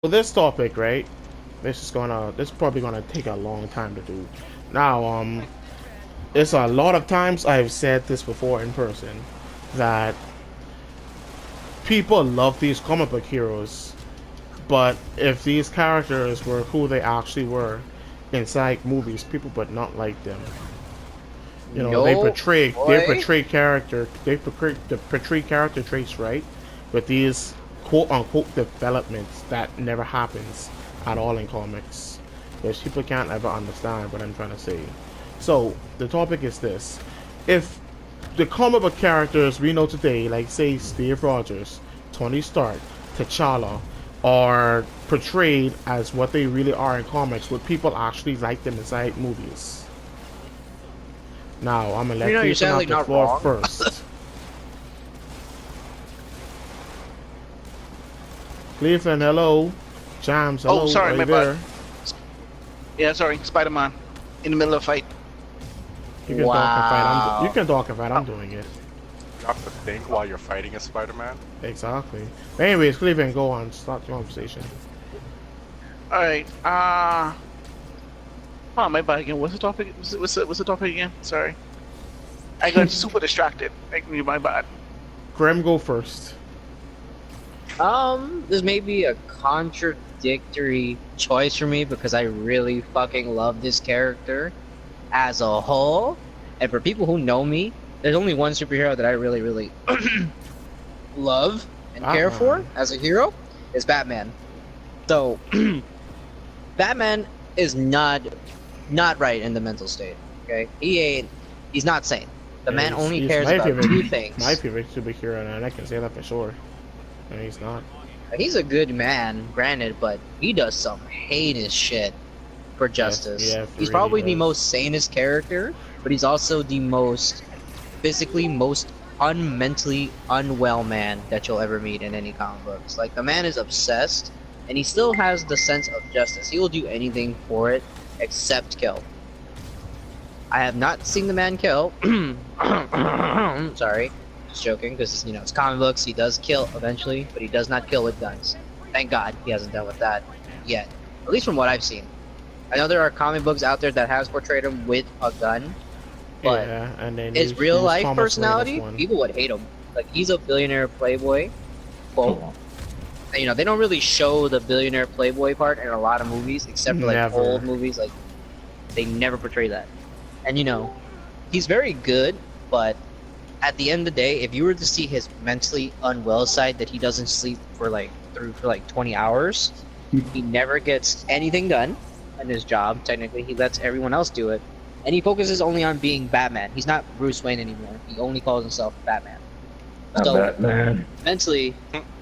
So this topic, right? This is probably gonna take a long time to do. Now, it's a lot of times I've said this before in person that people love these comic book heroes, but if these characters were who they actually were inside movies, people would not like them. You know, No, boy. they portray character traits right, but these quote unquote developments that never happens at all in comics, which people can't ever understand what I'm trying to say. So the topic is this: if the comic book characters we know today, like say Steve Rogers, Tony Stark, T'Challa, are portrayed as what they really are in comics, would people actually like them inside movies? Now, I'm gonna let You're Cleveland have sadly the not floor wrong. first. Cleveland, hello. Jams, Oh, hello. sorry, Are you my bad. there? Yeah, sorry, Spider-Man. In the middle of a fight. You can talk and fight. You Wow. can talk and fight. I'm Oh, doing it. You have to think while you're fighting a Spider-Man. Exactly. But anyways, Cleveland, go on. Start the conversation. alright. Oh, my bad again. What's the topic? What's the topic again? Sorry. I got super distracted. My bad. Graham, go first. This may be a contradictory choice for me because I really fucking love this character as a whole. And for people who know me, there's only one superhero that I really, really love and care for Batman. as a hero is Batman. So Batman is not right in the mental state. Okay, he's not sane. The man only He's cares my about favorite. two things. My favorite superhero, and I can say that for sure. And he's not. He's a good man, granted, but he does some heinous shit for justice. Yeah, He's really probably the does. most sanest character, but he's also the most physically most unmentally unwell man that you'll ever meet in any comic books. Like, the man is obsessed, and he still has the sense of justice. He will do anything for it except kill. I have not seen the man kill. Sorry, just joking, because it's comic books. He does kill eventually, but he does not kill with guns. Thank God he hasn't done with that yet. At least from what I've seen. I know there are comic books out there that has portrayed him with a gun, but Yeah, and then his real life Thomas personality, Wayne as one. people would hate him. Like, he's a billionaire playboy. Well, they don't really show the billionaire playboy part in a lot of movies, except for like Never. old movies. Like, they never portray that. And he's very good, but at the end of the day, if you were to see his mentally unwell side, that he doesn't sleep for like 20 hours, he never gets anything done in his job. Technically, he lets everyone else do it, and he focuses only on being Batman. He's not Bruce Wayne anymore. He only calls himself Batman. So Batman. mentally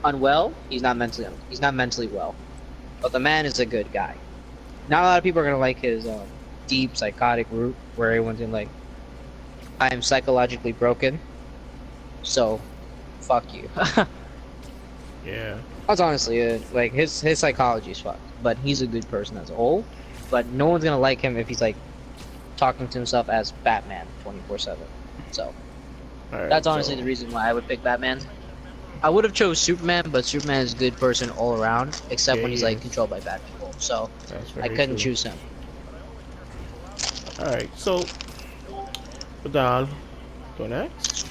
unwell, he's not mentally well. But the man is a good guy. Not a lot of people are gonna like his deep psychotic route, where everyone's in like, I am psychologically broken, so fuck you. Yeah. That's honestly it. Like, his psychology is fucked, but he's a good person as a whole. But no one's gonna like him if he's like talking to himself as Batman 24/7. So Alright, that's honestly so- the reason why I would pick Batman. I would have chose Superman, but Superman is a good person all around, except Yeah, when he's he like is. controlled by bad people. So That's I very couldn't true. choose him. Alright, so Vidal, go next.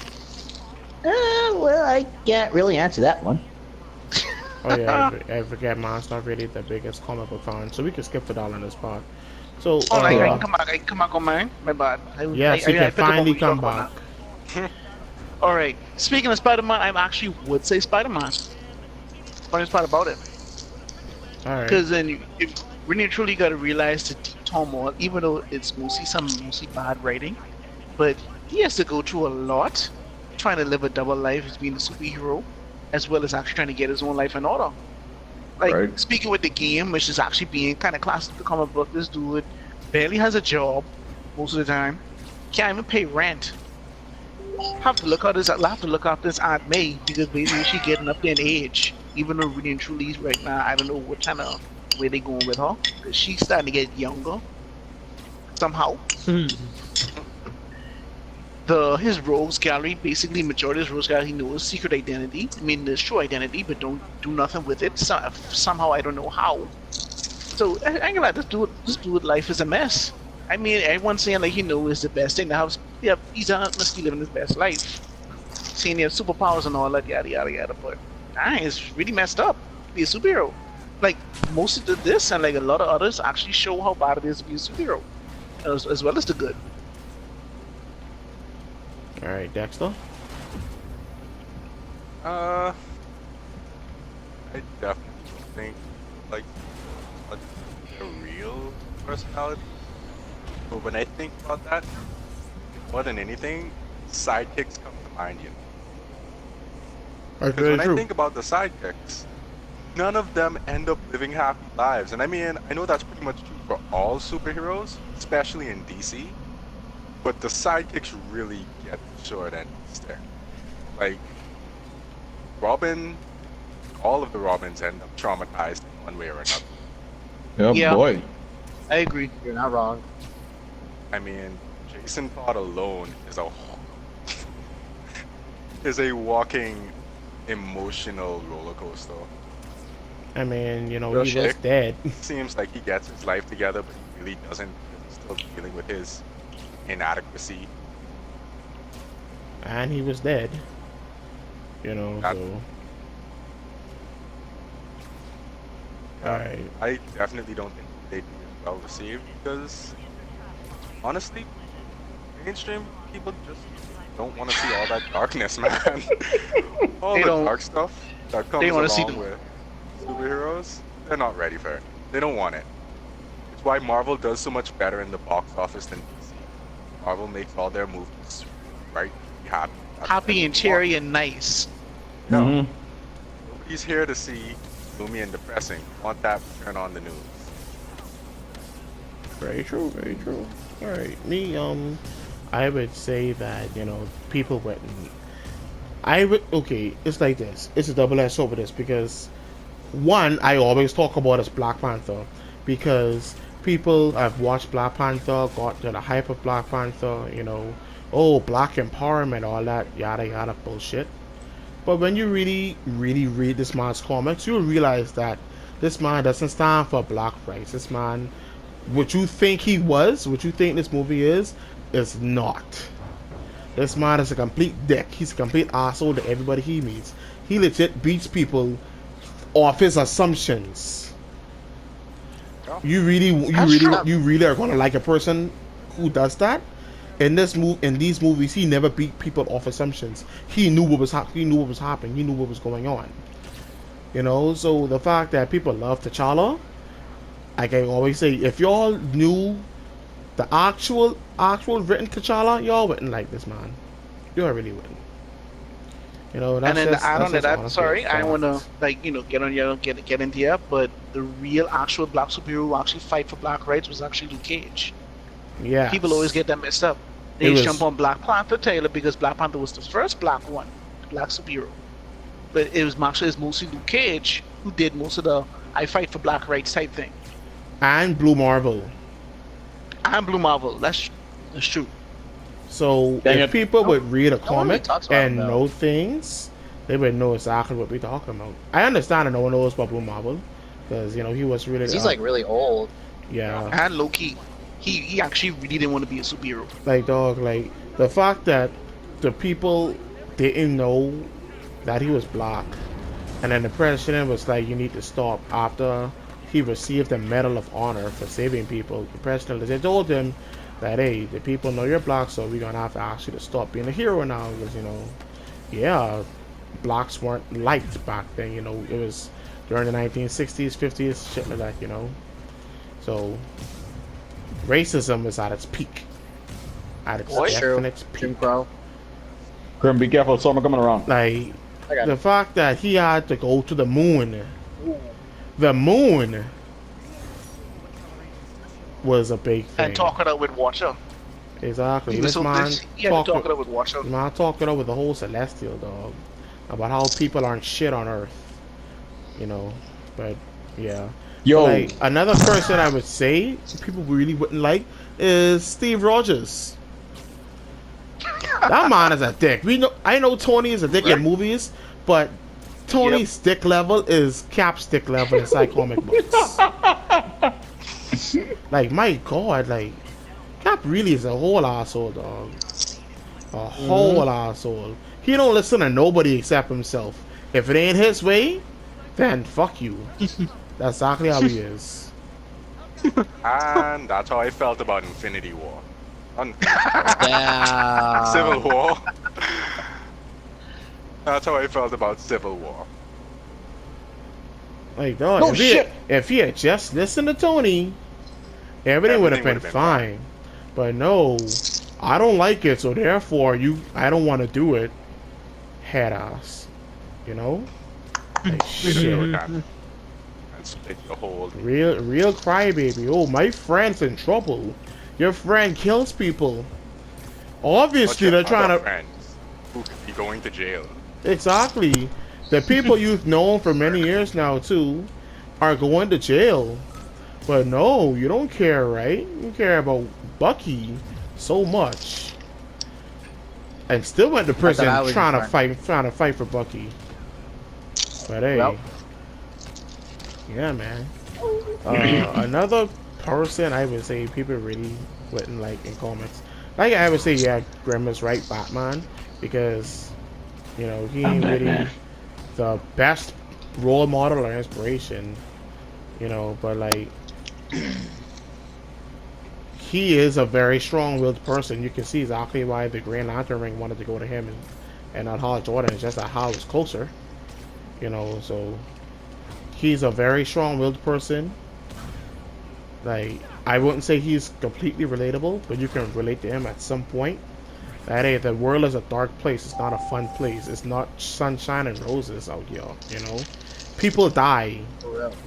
Well, I can't really answer that one. Oh yeah, I forget mine's not really the biggest comic book fan, so we can skip Vidal on this part. So Oh, I Yeah. can come back. I can come back on mine. My bad. yes, you can picked up what finally we come talked back. about. Alright. Speaking of Spider-Man, I actually would say Spider-Man. Funniest part about it. Alright. Because then you really and truly got to realize the deep turmoil, even though it's mostly bad writing, but he has to go through a lot trying to live a double life as being a superhero, as well as actually trying to get his own life in order. Like, Right. speaking with the game, which is actually being kind of classic to the comic book, this dude barely has a job most of the time, can't even pay rent. Have to look out this Aunt May because basically she's getting up there in age. Even though really and truly right now, I don't know what kind of way they going with her, because she's starting to get younger somehow. his rogues gallery, basically majority of his rogues gallery, he knows secret identity. I mean, there's true identity, but don't do nothing with it. Somehow I don't know how. So I ain't gonna lie, this dude life is a mess. I mean, everyone's saying like is the best thing. Now, yeah, he's honestly living his best life. Saying he has superpowers and all that, yada yada yada. But it's really messed up to be a superhero. Like most of this and like a lot of others actually show how bad it is to be a superhero, as well as the good. All right, Dexter. I definitely think like a real personality. But when I think about that, more than anything, sidekicks come to mind, you know. That's Because when true. I think about the sidekicks, none of them end up living happy lives. And I mean, I know that's pretty much true for all superheroes, especially in DC. But the sidekicks really get the short end of the stick. Like, Robin, all of the Robins end up traumatized in one way or another. Oh Yeah. boy. I agree. You're not wrong. I mean, Jason Todd alone is is a walking emotional roller coaster. I mean, you know, Real he was shit. dead. Seems like he gets his life together, but he really doesn't. He's still dealing with his inadequacy. And he was dead. You know, That- so. Alright. I definitely don't think they'd be well received because, honestly, mainstream people just don't want to see all that darkness, man. all They the don't- dark stuff that comes they wanna see along the- with superheroes, they're not ready for it. They don't want it. It's why Marvel does so much better in the box office than DC. Marvel makes all their movies right, happy. That's Happy what and they cheery want. and nice. No, Mhm. nobody's here to see gloomy and depressing. Want that? Turn on the news. Very true, very true. Alright, me, I would say that, you know, people wouldn't. Okay, it's like this. It's a double-edged sword with this because, one, I always talk about is Black Panther because people have watched Black Panther, got to the hype of Black Panther, you know, oh, black empowerment, all that yada yada bullshit. But when you really, really read this man's comics, you'll realize that this man doesn't stand for black rights. This man, what you think he was, what you think this movie is not. This man is a complete dick. He's a complete asshole to everybody he meets. He legit beats people off his assumptions. Yeah. You That's true. really are gonna like a person who does that. In these movies, he never beat people off assumptions. He knew what was happening. He knew what was going on. You know, so the fact that people love T'Challa, like I always say, if y'all knew the actual written T'Challa, y'all wouldn't like this man. Y'all really wouldn't. You know, that's And then just, to add that's on to just that, honestly sorry, a I don't want fact. to get into that, but the real actual black superhero who actually fight for black rights was actually Luke Cage. Yeah. People always get that messed up. It They was- jump on Black Panther Taylor because Black Panther was the first black superhero. But it was mostly Luke Cage who did most of the I fight for black rights type thing. and Blue Marvel. And Blue Marvel, that's true. So Dang if it. people would read a no one really comic talks about and him, though. know things, they would know exactly what we're talking about. I understand that no one knows about Blue Marvel because you know he was really. 'Cause he's like really old. yeah, And Loki, he actually really didn't want to be a superhero. like dog, like the fact that the people didn't know that he was black, and then the president was like, "You need to stop." After he received the Medal of Honor for saving people, the president they told him that, "Hey, the people know you're black, so we're gonna have to ask you to stop being a hero now." Because you know, yeah, blacks weren't liked back then. You know, it was during the 1960s, 50s, shit like that. You know, so racism is at its peak. At its Boy. True. definite Jim peak. Crow. Grim, be careful. Someone coming around. Like I got the it. fact that he had to go to the moon. The moon was a big thing. And talk it out with Watcher. Exactly. He was This so man this, he had to talk it out with Watcher. talked it over the whole Celestial dog about how people aren't shit on Earth. You know, but yeah. Yo, Like another person I would say people really wouldn't like is Steve Rogers. That man is a dick. I know Tony is a dick in movies, but Tony's stick level is Cap's stick level inside comic books. Like, my God, like, Cap really is a whole asshole, dog. A whole asshole. He don't listen to nobody except himself. If it ain't his way, then fuck you. That's exactly how he is. And that's how I felt about Infinity War. Yeah. Civil War. That's how I felt about Civil War. Like, dog, No shit. if he had just listened to Tony, everything would have been fine. But no, I don't like it, so therefore I don't want to do it. Head ass, you know? Like, shit. And split your whole. Real crybaby. Oh, my friend's in trouble. Your friend kills people. Obviously, they're trying to. Friends who could be going to jail. Exactly. The people you've known for many years now too are going to jail. But no, you don't care, right? You care about Bucky so much. And still went to prison trying to fight for Bucky. But hey. Well. Yeah, man. Another person I would say people really wouldn't like in comics. Like I would say, yeah, Grimm is right, Batman, because you know he ain't really the best role model or inspiration, you know, but like he is a very strong-willed person. You can see exactly why the Green Lantern ring wanted to go to him and not Hal Jordan. It's just that Hal was closer, you know. So he's a very strong-willed person. Like, I wouldn't say he's completely relatable, but you can relate to him at some point. That hey, the world is a dark place. It's not a fun place. It's not sunshine and roses out here, you know. People die.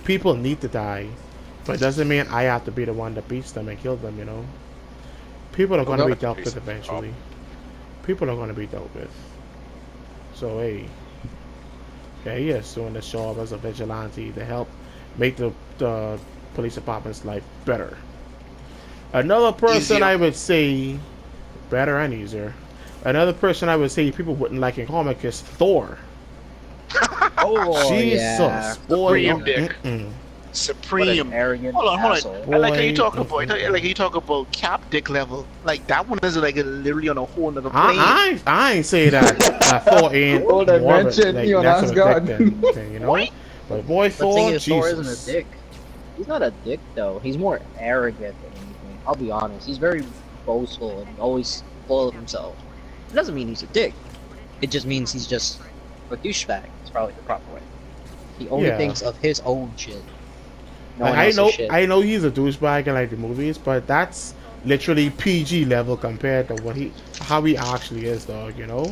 People need to die. But it doesn't mean I have to be the one that beats them and kills them, you know. People are going to be dealt with eventually. People are going to be dealt with. So, hey. Yeah, he is doing the job as a vigilante to help make the police department's life better. Another person Easier. I would say better and easier. Another person I would say people wouldn't like in comic is Thor. Oh, Jesus, yeah. boy. Supreme dick. Supreme. Arrogant Hold on. asshole. I like how you talk Boy. about. I like how you talk about Cap dick level. Like that one is like literally on a whole nother plane. I ain't say that Thor ain't Oh, that more of a, mention, like, you know, that's Asgard. thing, you know. What? But boy, The thing Thor, is, Thor isn't Jesus. a dick. He's not a dick though. He's more arrogant than anything. I'll be honest. He's very boastful and always full of himself. It doesn't mean he's a dick. It just means he's just a douchebag. It's probably the proper way. He only Yeah. thinks of his own shit. No Like, one else's shit. I know he's a douchebag in like the movies, but that's literally PG level compared to how he actually is, dog. You know.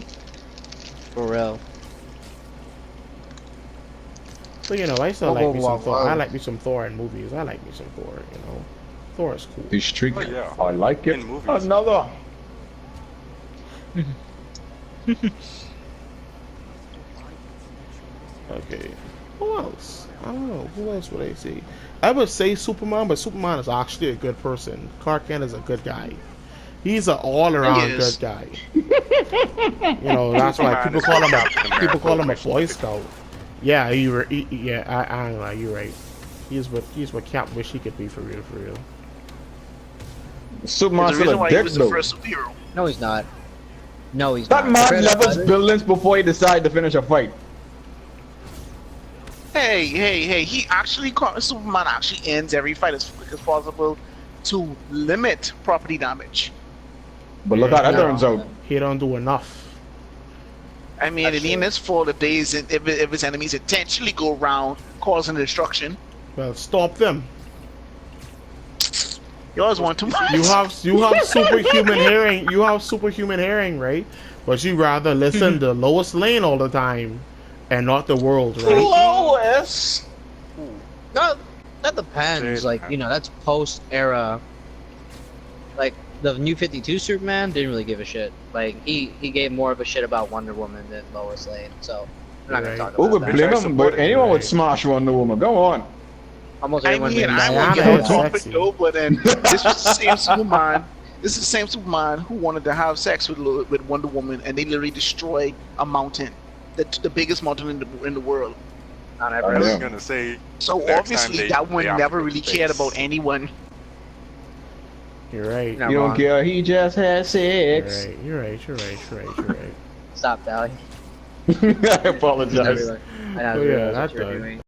For real. So you know, I still like me some whoa, Thor. whoa. I like me some Thor in movies. I like me some Thor. You know, Thor is cool. This streak. Oh, yeah. I like it. In movies. Another. Okay. Who else? I don't know. Who else would I say? I would say Superman, but Superman is actually a good person. Clark Kent is a good guy. He's an all-around He is. good guy. You know, that's why people call him a Boy Scout. Yeah, I don't know. You're right. He's what Cap wish he could be for real, for real. Superman's There's a reason still a why he dick was the though. first superhero. No, he's not. No, he's That not. man Compared to levels others- buildings before he decide to finish a fight. Hey! He actually, Superman actually ends every fight as quick as possible to limit property damage. But look how that No. turns out. He don't do enough. I mean, it ain't his fault if his enemies intentionally go around causing destruction. Well, stop them. You always want too much. You have superhuman hearing. You have superhuman hearing, right? But you rather listen to Lois Lane all the time, and not the world, right? Lois. No, that depends. Dude, Like, you know, that's post-era. Like, the New 52 Superman didn't really give a shit. Like, he gave more of a shit about Wonder Woman than Lois Lane, so I'm not gonna Right. talk Who about would that. blame him? support But it, anyone would right. smash Wonder Woman. Go on. Almost I everyone mean, blames I Diana. won't give Diana a is topic sexy. though, but then this was the same Superman This is the same Superman who wanted to have sex with Wonder Woman, and they literally destroyed a mountain, the biggest mountain in the world. Not I ever. was Yeah. gonna say So next time obviously that one they have to never go to really space. cared about anyone. You're right. No. You don't wrong. care. He just had You're sex. right. You're right. You're right. You're right. You're right. Stop, Dally. I apologize. I know, Oh, yeah, that's that what you're does. doing.